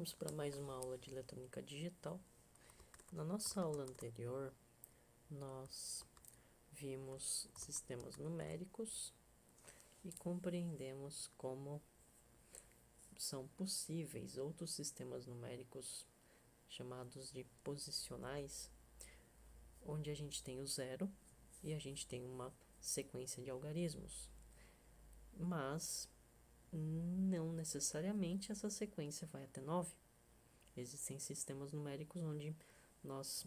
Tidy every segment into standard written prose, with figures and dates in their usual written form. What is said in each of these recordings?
Vamos para mais uma aula de eletrônica digital. Na nossa aula anterior, nós vimos sistemas numéricos e compreendemos como são possíveis outros sistemas numéricos chamados de posicionais, onde a gente tem o zero e a gente tem uma sequência de algarismos. Mas não necessariamente essa sequência vai até 9. Existem sistemas numéricos onde nós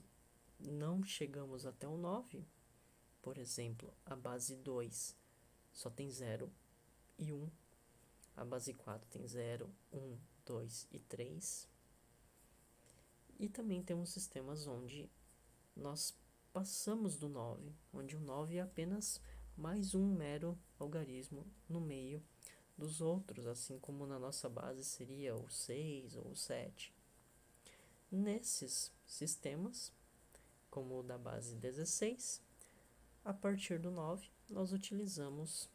não chegamos até o 9. Por exemplo, a base 2 só tem 0 e 1. A base 4 tem 0, 1, 2 e 3. E também temos sistemas onde nós passamos do 9, onde o 9 é apenas mais um mero algarismo no meio dos outros, assim como na nossa base seria o 6 ou o 7. Nesses sistemas, como o da base 16, a partir do 9, nós utilizamos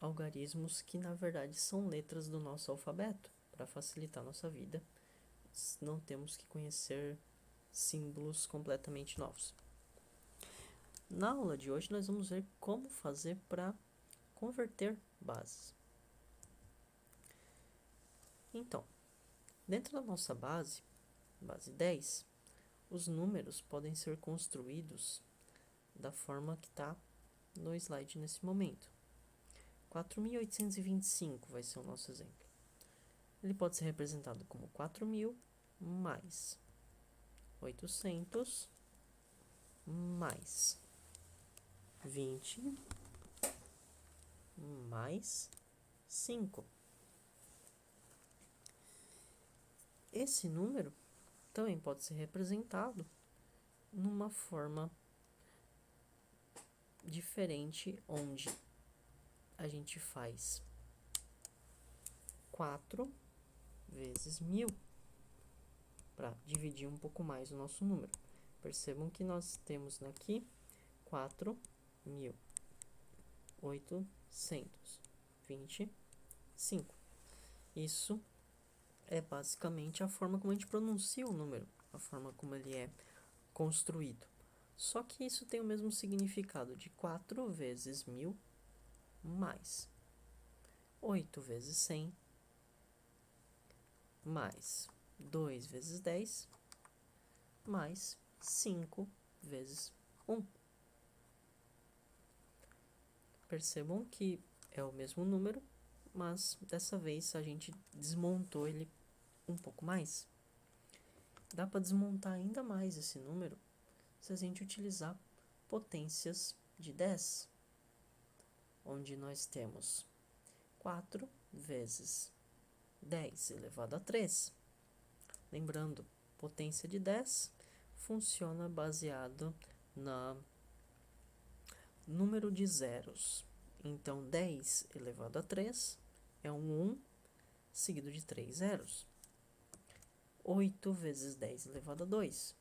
algarismos que na verdade são letras do nosso alfabeto, para facilitar nossa vida. Não temos que conhecer símbolos completamente novos. Na aula de hoje nós vamos ver como fazer para converter bases. Então, dentro da nossa base 10, os números podem ser construídos da forma que está no slide nesse momento. 4.825 vai ser o nosso exemplo. Ele pode ser representado como 4.000 mais 800 mais 20 mais 5. Esse número também pode ser representado numa forma diferente, onde a gente faz 4 vezes 1.000 para dividir um pouco mais o nosso número. Percebam que nós temos aqui 4.825. Isso é basicamente a forma como a gente pronuncia o número, a forma como ele é construído. Só que isso tem o mesmo significado de 4 vezes 1.000 mais 8 vezes 100 mais 2 vezes 10 mais 5 vezes 1. Percebam que é o mesmo número, mas dessa vez a gente desmontou ele um pouco mais. Dá para desmontar ainda mais esse número se a gente utilizar potências de 10, onde nós temos 4 vezes 10 elevado a 3. Lembrando, potência de 10 funciona baseado no número de zeros. Então, 10 elevado a 3 é um 1 seguido de 3 zeros. 8 vezes 10 elevado a 2,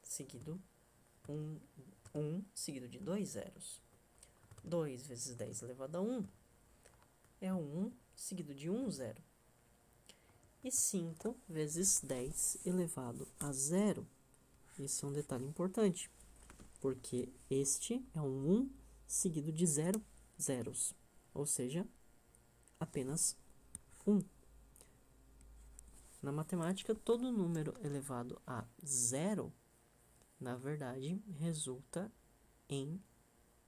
seguido 1 seguido de 2 zeros. 2 vezes 10 elevado a 1 é um 1 seguido de 1 zero. E 5 vezes 10 elevado a 0. Esse é um detalhe importante, porque este é um 1 seguido de 0 zeros, ou seja, apenas 1. Na matemática, todo número elevado a 0, na verdade, resulta em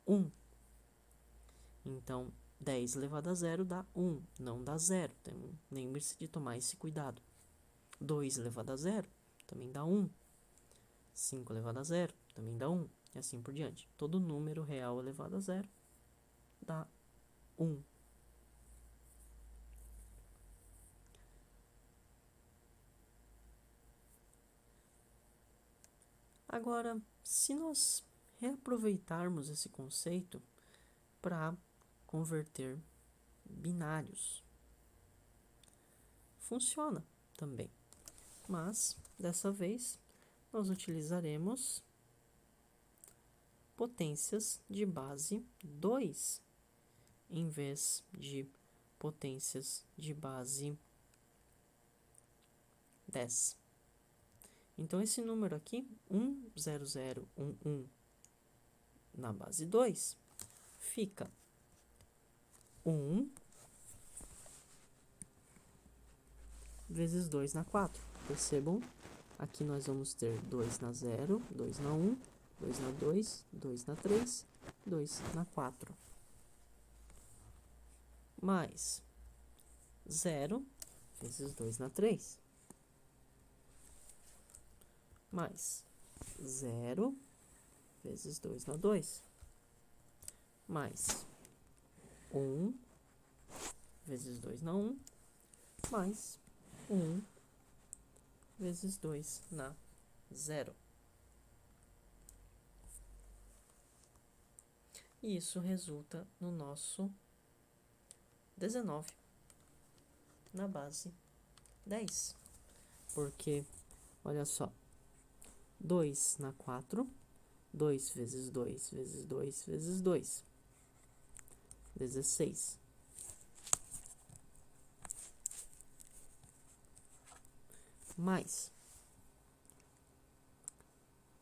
1. Então, 10 elevado a 0 dá 1, não dá 0. Então, lembre-se de tomar esse cuidado. 2 elevado a 0 também dá 1. 5 elevado a 0 também dá 1. E assim por diante. Todo número real elevado a 0 dá 1. Agora, se nós reaproveitarmos esse conceito para converter binários, funciona também. Mas, dessa vez, nós utilizaremos potências de base 2, em vez de potências de base 10. Então, esse número aqui, 10011, na base 2, fica 1 vezes 2 na 4. Percebam? Aqui nós vamos ter 2 na 0, 2 na 1, 2 na 2, 2 na 3, 2 na 4. Mais 0 vezes 2 na 3. Mais 0 vezes 2 na 2. Mais 1 vezes 2 na 1. Mais 1 vezes 2 na 0. E isso resulta no nosso 19 na base 10. Porque, olha só, 2 na 4, 2 vezes 2 vezes 2 vezes 2, 16. Mais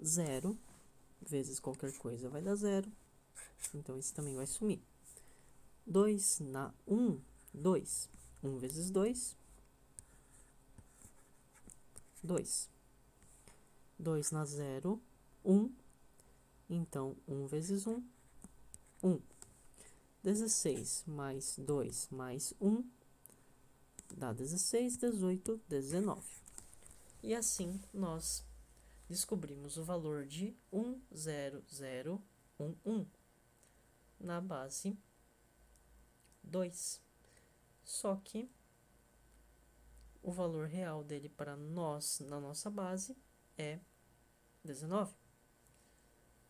0 vezes qualquer coisa vai dar 0. Então, esse também vai sumir. 2 na 1, 2. 1 vezes 2, 2. 2 na 0, 1. Então, 1 vezes 1, 1. 16 mais 2 mais 1 dá 16, 18, 19. E assim, nós descobrimos o valor de 10011 na base 2. Só que o valor real dele para nós, na nossa base, é 19.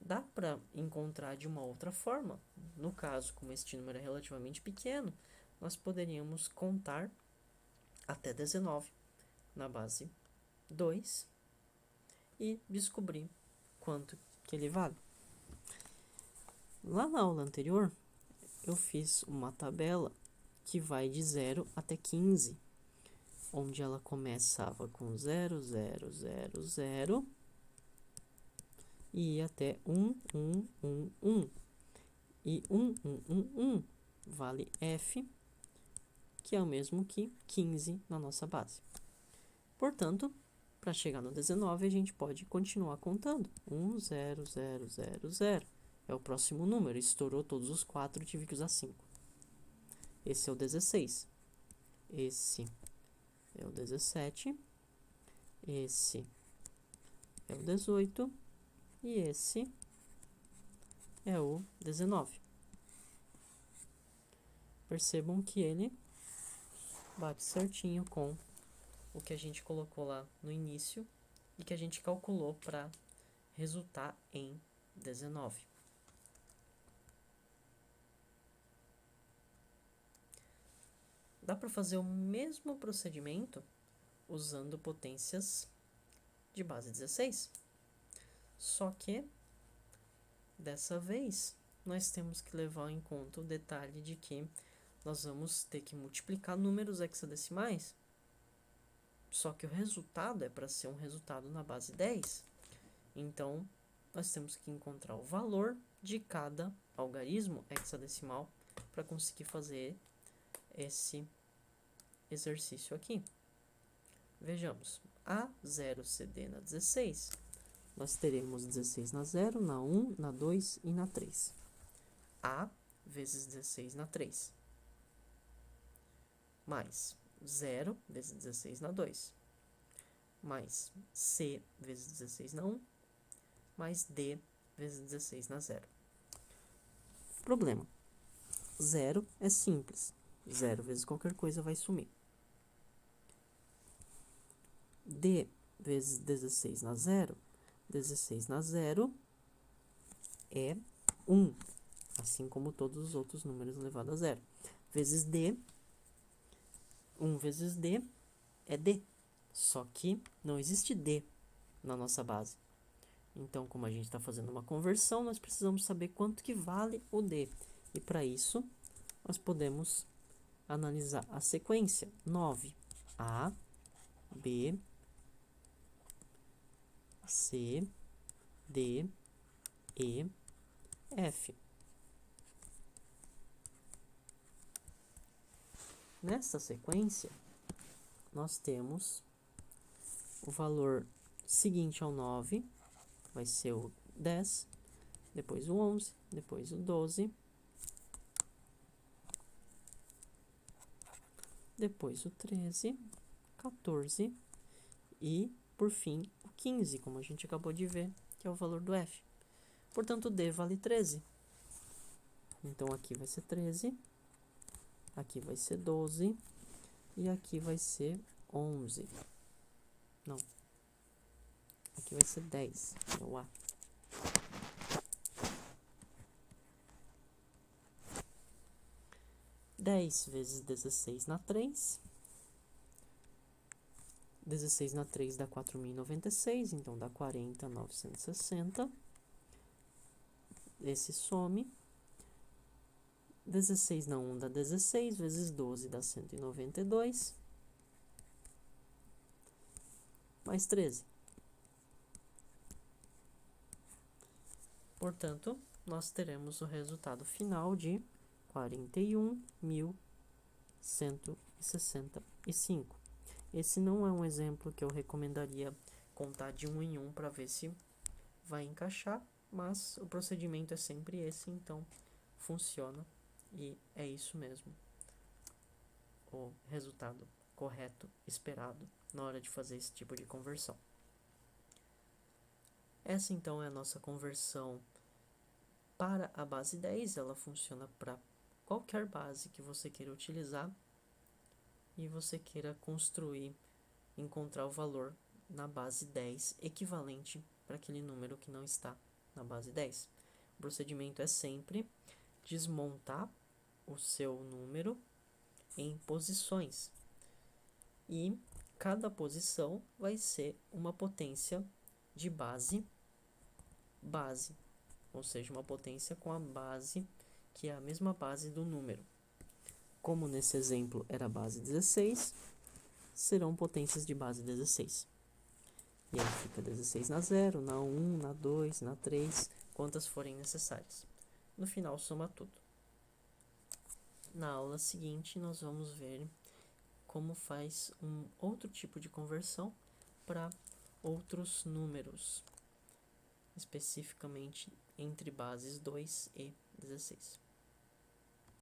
Dá para encontrar de uma outra forma. No caso, como este número é relativamente pequeno, nós poderíamos contar até 19 na base 2 e descobrir quanto que ele vale. Lá na aula anterior, eu fiz uma tabela que vai de 0 até 15, onde ela começava com 0, 0, 0, 0 e ia até 1, 1, 1, 1. E 1, 1, 1, 1 vale F, que é o mesmo que 15 na nossa base. Portanto, para chegar no 19, a gente pode continuar contando. 1, 0, 0, 0, 0. É o próximo número. Estourou todos os 4, tive que usar 5. Esse é o 16. Esse é o 17. Esse é o 18. E esse é o 19. Percebam que ele bate certinho com o que a gente colocou lá no início e que a gente calculou para resultar em 19. Dá para fazer o mesmo procedimento usando potências de base 16. Só que, dessa vez, nós temos que levar em conta o detalhe de que nós vamos ter que multiplicar números hexadecimais. Só que o resultado é para ser um resultado na base 10. Então, nós temos que encontrar o valor de cada algarismo hexadecimal para conseguir fazer esse exercício aqui. Vejamos, A0CD na 16, nós teremos 16 na 0, na 1, na 2 e na 3. A vezes 16 na 3. Mais 0 vezes 16 na 2. Mais C vezes 16 na 1. Mais D vezes 16 na 0. Problema. 0 é simples. 0 vezes qualquer coisa vai sumir. D vezes 16 na 0. 16 na 0 é 1. Assim como todos os outros números elevados a 0. Vezes D. 1 vezes D é D. Só que não existe D na nossa base. Então, como a gente está fazendo uma conversão, nós precisamos saber quanto que vale o D. E para isso, nós podemos analisar a sequência. 9, A, B, C, D, E, F. Nesta sequência, nós temos o valor seguinte ao 9, vai ser o 10, depois o 11, depois o 12, depois o 13, 14 e, por fim, o 15, como a gente acabou de ver, que é o valor do F. Portanto, D vale 13. Então, aqui vai ser 13, aqui vai ser 12 e aqui vai ser 11. Não. Aqui vai ser 10, é o A. Dez vezes 16 na 3. 16 na 3 dá 4.096, então dá 40.960. Esse some. 16 na 1 dá 16, vezes 12 dá 192. Mais 13. Portanto, nós teremos o resultado final de 41.165. Esse não é um exemplo que eu recomendaria contar de um em um para ver se vai encaixar, mas o procedimento é sempre esse, então funciona e é isso mesmo. O resultado correto, esperado na hora de fazer esse tipo de conversão. Essa então é a nossa conversão para a base 10, ela funciona para qualquer base que você queira utilizar e você queira construir, encontrar o valor na base 10 equivalente para aquele número que não está na base 10. O procedimento é sempre desmontar o seu número em posições e cada posição vai ser uma potência de base, ou seja, uma potência com a base que é a mesma base do número. Como nesse exemplo era a base 16, serão potências de base 16. E aí fica 16 na 0, na 1, na 2, na 3, quantas forem necessárias. No final, soma tudo. Na aula seguinte, nós vamos ver como faz um outro tipo de conversão para outros números, especificamente entre bases 2 e 16.